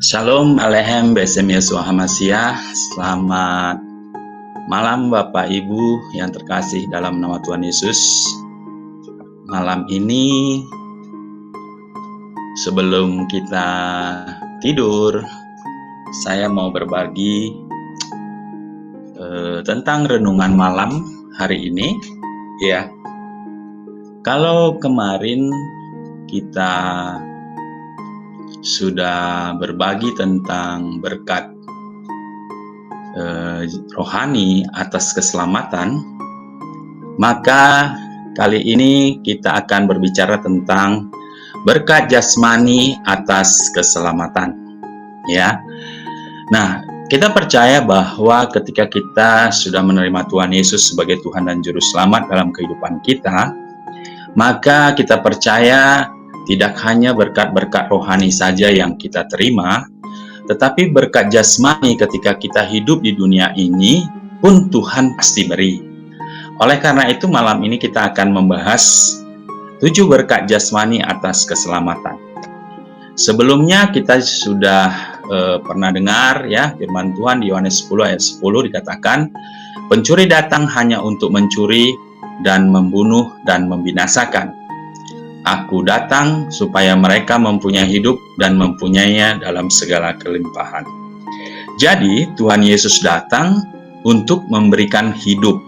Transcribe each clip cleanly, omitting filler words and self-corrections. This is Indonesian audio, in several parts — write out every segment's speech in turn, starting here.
Shalom Alehem Besem Yesua Hamasiah. Selamat malam Bapak Ibu yang terkasih dalam nama Tuhan Yesus. Malam ini sebelum kita tidur, saya mau berbagi tentang renungan malam hari ini. Ya, kalau kemarin kita sudah berbagi tentang berkat rohani atas keselamatan, maka kali ini kita akan berbicara tentang berkat jasmani atas keselamatan. Ya, nah kita percaya bahwa ketika kita sudah menerima Tuhan Yesus sebagai Tuhan dan Juru Selamat dalam kehidupan kita, maka kita percaya tidak hanya berkat-berkat rohani saja yang kita terima, tetapi berkat jasmani ketika kita hidup di dunia ini pun Tuhan pasti beri. Oleh karena itu malam ini kita akan membahas 7 berkat jasmani atas keselamatan. Sebelumnya kita sudah pernah dengar ya firman Tuhan di Yohanes 10 ayat 10 dikatakan, pencuri datang hanya untuk mencuri dan membunuh dan membinasakan. Aku datang supaya mereka mempunyai hidup dan mempunyainya dalam segala kelimpahan. Jadi Tuhan Yesus datang untuk memberikan hidup.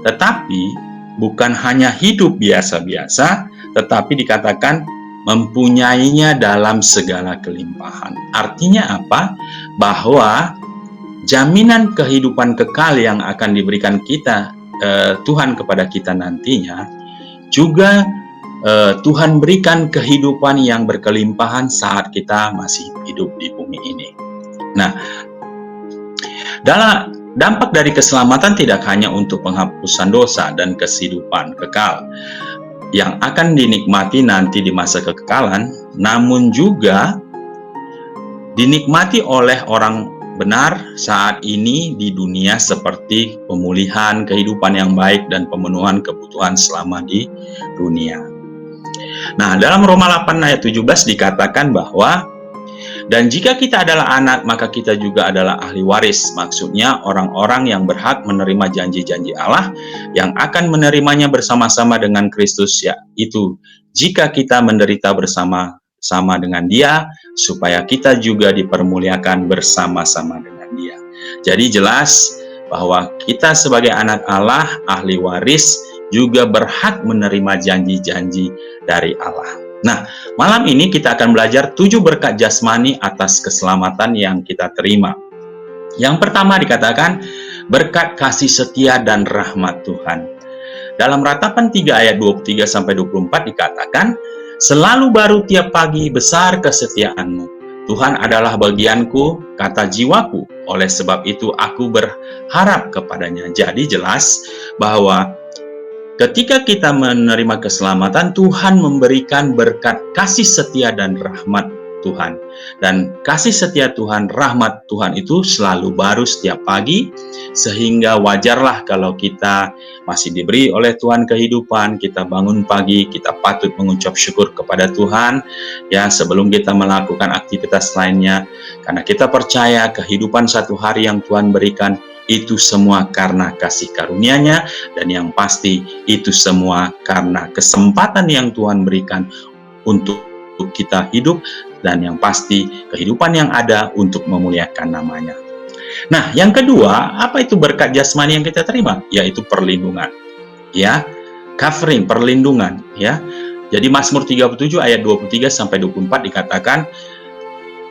Tetapi bukan hanya hidup biasa-biasa, tetapi dikatakan mempunyainya dalam segala kelimpahan. Artinya apa? Bahwa jaminan kehidupan kekal yang akan diberikan kita Tuhan kepada kita nantinya juga Tuhan berikan kehidupan yang berkelimpahan saat kita masih hidup di bumi ini. Nah, dalam dampak dari keselamatan tidak hanya untuk penghapusan dosa dan kehidupan kekal yang akan dinikmati nanti di masa kekekalan, namun juga dinikmati oleh orang benar saat ini di dunia seperti pemulihan kehidupan yang baik dan pemenuhan kebutuhan selama di dunia. Nah, dalam Roma 8 ayat 17 dikatakan bahwa dan jika kita adalah anak, maka kita juga adalah ahli waris. Maksudnya orang-orang yang berhak menerima janji-janji Allah yang akan menerimanya bersama-sama dengan Kristus, yaitu jika kita menderita bersama-sama dengan Dia, supaya kita juga dipermuliakan bersama-sama dengan Dia. Jadi jelas bahwa kita sebagai anak Allah, ahli waris, juga berhak menerima janji-janji dari Allah. Nah, malam ini kita akan belajar 7 berkat jasmani atas keselamatan yang kita terima. Yang pertama dikatakan berkat kasih setia dan rahmat Tuhan. Dalam Ratapan 3 ayat 23-24 dikatakan, selalu baru tiap pagi besar kesetiaanmu. Tuhan adalah bagianku, kata jiwaku. Oleh sebab itu aku berharap kepadanya. Jadi jelas bahwa ketika kita menerima keselamatan, Tuhan memberikan berkat kasih setia dan rahmat Tuhan. Dan kasih setia Tuhan, rahmat Tuhan itu selalu baru setiap pagi, sehingga wajarlah kalau kita masih diberi oleh Tuhan kehidupan, kita bangun pagi, kita patut mengucap syukur kepada Tuhan, ya sebelum kita melakukan aktivitas lainnya, karena kita percaya kehidupan satu hari yang Tuhan berikan, itu semua karena kasih karunia-Nya, dan yang pasti itu semua karena kesempatan yang Tuhan berikan untuk kita hidup, dan yang pasti kehidupan yang ada untuk memuliakan nama-Nya. Nah, yang kedua, apa itu berkat jasmani yang kita terima? Yaitu perlindungan. Ya, covering, perlindungan, ya. Jadi Mazmur 37 ayat 23-24 dikatakan,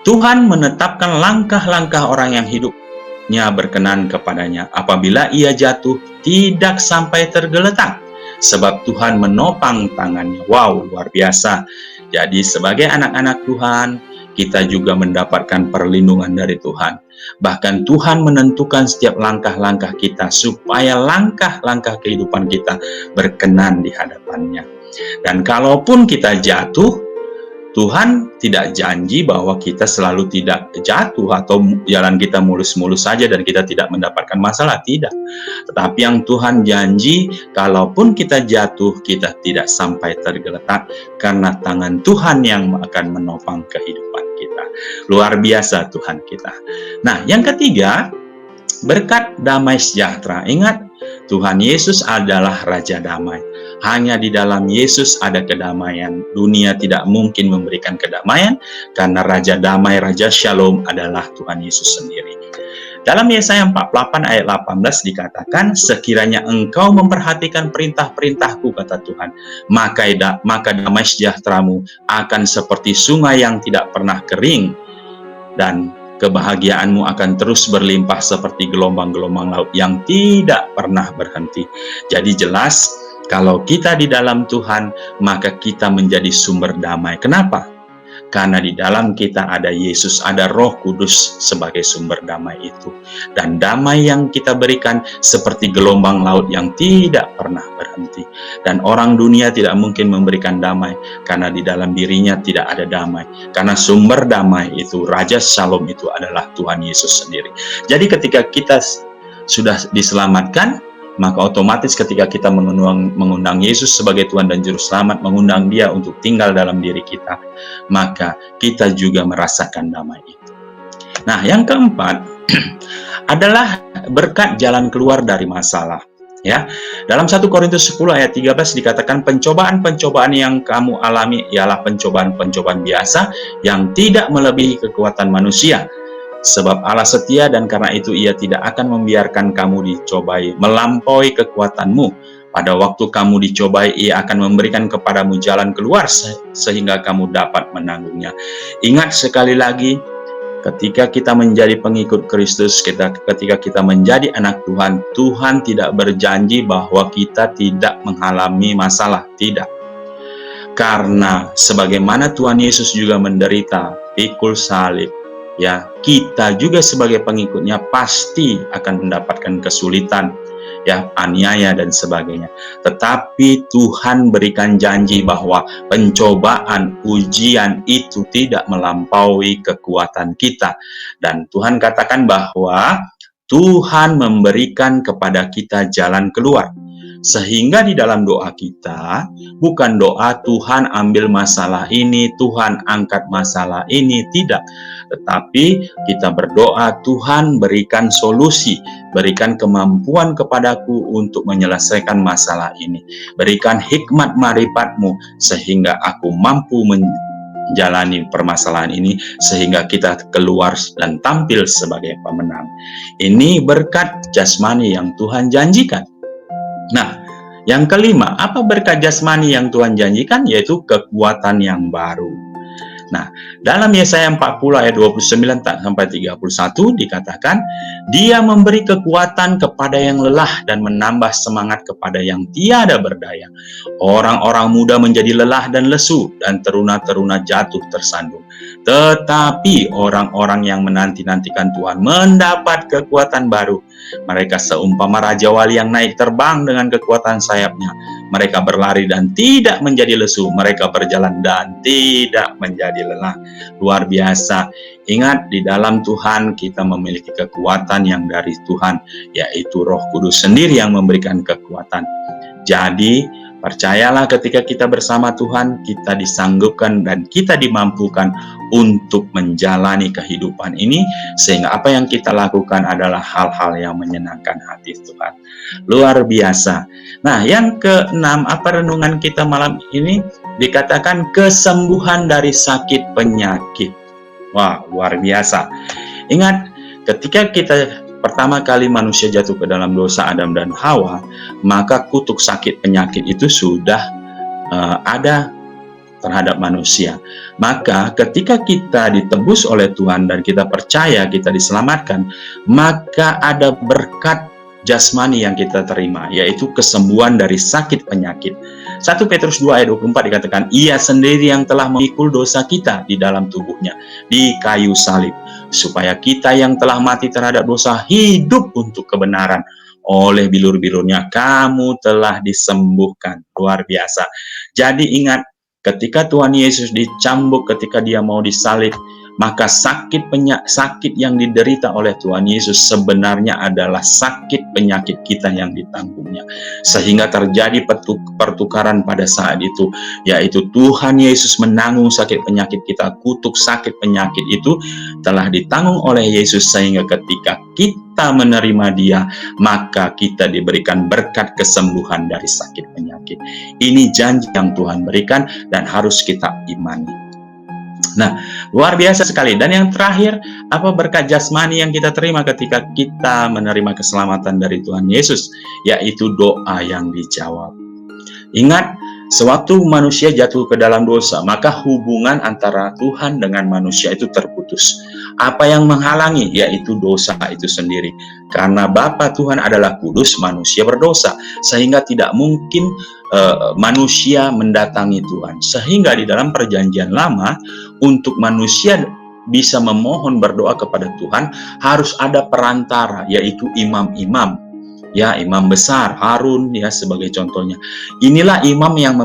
Tuhan menetapkan langkah-langkah orang yang hidup berkenan kepadanya. Apabila ia jatuh, tidak sampai tergeletak, sebab Tuhan menopang tangannya. Wow, luar biasa. Jadi sebagai anak-anak Tuhan, kita juga mendapatkan perlindungan dari Tuhan. Bahkan Tuhan menentukan setiap langkah-langkah kita, supaya langkah-langkah kehidupan kita berkenan di hadapan-Nya. Dan kalaupun kita jatuh, Tuhan tidak janji bahwa kita selalu tidak jatuh atau jalan kita mulus-mulus saja dan kita tidak mendapatkan masalah, tidak. Tetapi yang Tuhan janji, kalaupun kita jatuh, kita tidak sampai tergeletak karena tangan Tuhan yang akan menopang kehidupan kita. Luar biasa Tuhan kita. Nah, yang ketiga, berkat damai sejahtera. Ingat, Tuhan Yesus adalah Raja Damai. Hanya di dalam Yesus ada kedamaian. Dunia tidak mungkin memberikan kedamaian karena Raja Damai, Raja Shalom adalah Tuhan Yesus sendiri. Dalam Yesaya 48 ayat 18 dikatakan, sekiranya engkau memperhatikan perintah-perintahku, kata Tuhan, maka damai sejahteramu akan seperti sungai yang tidak pernah kering, dan kebahagiaanmu akan terus berlimpah seperti gelombang-gelombang laut yang tidak pernah berhenti. Jadi jelas, kalau kita di dalam Tuhan, maka kita menjadi sumber damai. Kenapa? Karena di dalam kita ada Yesus, ada Roh Kudus sebagai sumber damai itu. Dan damai yang kita berikan seperti gelombang laut yang tidak pernah berhenti. Dan orang dunia tidak mungkin memberikan damai, karena di dalam dirinya tidak ada damai. Karena sumber damai itu, Raja Shalom itu adalah Tuhan Yesus sendiri. Jadi ketika kita sudah diselamatkan, maka otomatis ketika kita mengundang Yesus sebagai Tuhan dan Juru Selamat, mengundang Dia untuk tinggal dalam diri kita, maka kita juga merasakan damai itu. Nah, yang keempat adalah berkat jalan keluar dari masalah. Ya, dalam 1 Korintus 10 ayat 13 dikatakan, pencobaan-pencobaan yang kamu alami ialah pencobaan-pencobaan biasa yang tidak melebihi kekuatan manusia. Sebab Allah setia dan karena itu Ia tidak akan membiarkan kamu dicobai melampaui kekuatanmu. Pada waktu kamu dicobai, Ia akan memberikan kepadamu jalan keluar sehingga kamu dapat menanggungnya. Ingat sekali lagi, ketika kita menjadi pengikut Kristus, ketika kita menjadi anak Tuhan, Tuhan tidak berjanji bahwa kita tidak mengalami masalah, tidak. Karena sebagaimana Tuhan Yesus juga menderita pikul salib, ya, kita juga sebagai pengikutnya pasti akan mendapatkan kesulitan, ya, aniaya dan sebagainya. Tetapi Tuhan berikan janji bahwa pencobaan, ujian itu tidak melampaui kekuatan kita. Dan Tuhan katakan bahwa Tuhan memberikan kepada kita jalan keluar. Sehingga di dalam doa kita, bukan doa Tuhan ambil masalah ini, Tuhan angkat masalah ini, tidak. Tetapi kita berdoa, Tuhan berikan solusi, berikan kemampuan kepadaku untuk menyelesaikan masalah ini. Berikan hikmat maripatmu sehingga aku mampu menjalani permasalahan ini, sehingga kita keluar dan tampil sebagai pemenang. Ini berkat jasmani yang Tuhan janjikan. Nah, yang kelima, apa berkat jasmani yang Tuhan janjikan? Yaitu kekuatan yang baru. Nah, dalam Yesaya 40 ayat 29 sampai 31 dikatakan, Dia memberi kekuatan kepada yang lelah dan menambah semangat kepada yang tiada berdaya. Orang-orang muda menjadi lelah dan lesu, dan teruna-teruna jatuh tersandung. Tetapi orang-orang yang menanti-nantikan Tuhan mendapat kekuatan baru. Mereka seumpama Raja Wali yang naik terbang dengan kekuatan sayapnya. Mereka berlari dan tidak menjadi lesu. Mereka berjalan dan tidak menjadi lelah. Luar biasa. Ingat, di dalam Tuhan kita memiliki kekuatan yang dari Tuhan, yaitu Roh Kudus sendiri yang memberikan kekuatan. Jadi, percayalah ketika kita bersama Tuhan, kita disanggupkan dan kita dimampukan untuk menjalani kehidupan ini, sehingga apa yang kita lakukan adalah hal-hal yang menyenangkan hati Tuhan. Luar biasa. Nah, yang keenam, apa renungan kita malam ini? Dikatakan kesembuhan dari sakit penyakit. Wah, luar biasa. Ingat, ketika kita pertama kali manusia jatuh ke dalam dosa Adam dan Hawa, maka kutuk sakit penyakit itu sudah ada terhadap manusia. Maka ketika kita ditebus oleh Tuhan dan kita percaya kita diselamatkan, maka ada berkat jasmani yang kita terima, yaitu kesembuhan dari sakit penyakit. 1 Petrus 2 ayat 24 dikatakan, Ia sendiri yang telah memikul dosa kita di dalam tubuhnya di kayu salib, supaya kita yang telah mati terhadap dosa hidup untuk kebenaran. Oleh bilur-bilurnya kamu telah disembuhkan. Luar biasa. Jadi ingat, ketika Tuhan Yesus dicambuk, ketika dia mau disalib, maka sakit yang diderita oleh Tuhan Yesus sebenarnya adalah sakit penyakit kita yang ditanggungnya. Sehingga terjadi pertukaran pada saat itu, yaitu Tuhan Yesus menanggung sakit penyakit kita. Kutuk sakit penyakit itu telah ditanggung oleh Yesus, sehingga ketika kita menerima Dia, maka kita diberikan berkat kesembuhan dari sakit penyakit. Ini janji yang Tuhan berikan dan harus kita imani. Nah, luar biasa sekali. Dan yang terakhir, apa berkat jasmani yang kita terima ketika kita menerima keselamatan dari Tuhan Yesus? Yaitu doa yang dijawab. Ingat, sewaktu manusia jatuh ke dalam dosa, maka hubungan antara Tuhan dengan manusia itu terputus. Apa yang menghalangi? Yaitu dosa itu sendiri. Karena Bapa Tuhan adalah kudus, manusia berdosa. Sehingga tidak mungkin manusia mendatangi Tuhan. Sehingga di dalam perjanjian lama, untuk manusia bisa memohon berdoa kepada Tuhan, harus ada perantara, yaitu imam-imam. Ya, imam besar Harun ya sebagai contohnya. Inilah imam yang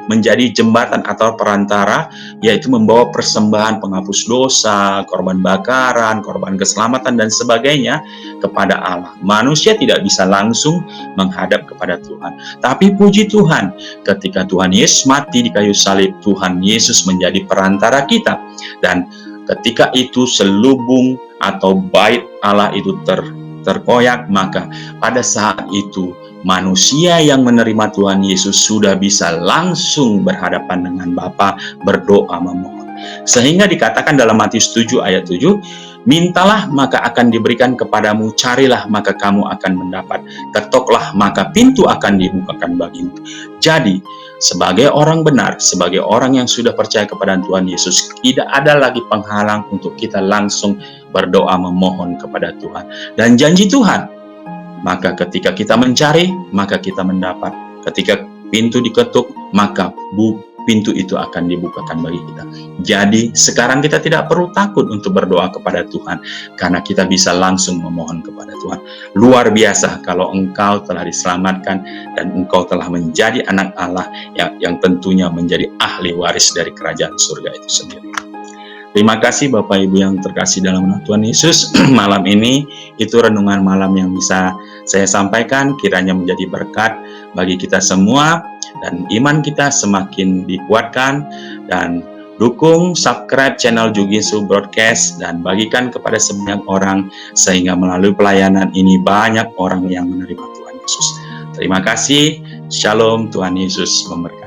menjadi jembatan atau perantara, yaitu membawa persembahan penghapus dosa, korban bakaran, korban keselamatan dan sebagainya kepada Allah. Manusia tidak bisa langsung menghadap kepada Tuhan. Tapi puji Tuhan, ketika Tuhan Yesus mati di kayu salib, Tuhan Yesus menjadi perantara kita. Dan ketika itu selubung atau bait Allah itu terkoyak, maka pada saat itu manusia yang menerima Tuhan Yesus sudah bisa langsung berhadapan dengan Bapa, berdoa memohon. Sehingga dikatakan dalam Matius 7 ayat 7, mintalah maka akan diberikan kepadamu, carilah maka kamu akan mendapat, ketoklah maka pintu akan dibukakan bagimu. Jadi sebagai orang benar, sebagai orang yang sudah percaya kepada Tuhan Yesus, tidak ada lagi penghalang untuk kita langsung berdoa memohon kepada Tuhan. Dan janji Tuhan, maka ketika kita mencari, maka kita mendapat. Ketika pintu diketuk, maka pintu itu akan dibukakan bagi kita. Jadi sekarang kita tidak perlu takut untuk berdoa kepada Tuhan, karena kita bisa langsung memohon kepada Tuhan. Luar biasa kalau engkau telah diselamatkan dan engkau telah menjadi anak Allah yang tentunya menjadi ahli waris dari kerajaan surga itu sendiri. Terima kasih Bapak Ibu yang terkasih dalam nama Tuhan Yesus. Malam ini itu renungan malam yang bisa saya sampaikan, kiranya menjadi berkat bagi kita semua dan iman kita semakin dikuatkan. Dan dukung, subscribe channel Jugisu Broadcast dan bagikan kepada sebanyak orang, sehingga melalui pelayanan ini banyak orang yang menerima Tuhan Yesus. Terima kasih. Shalom, Tuhan Yesus memberkati.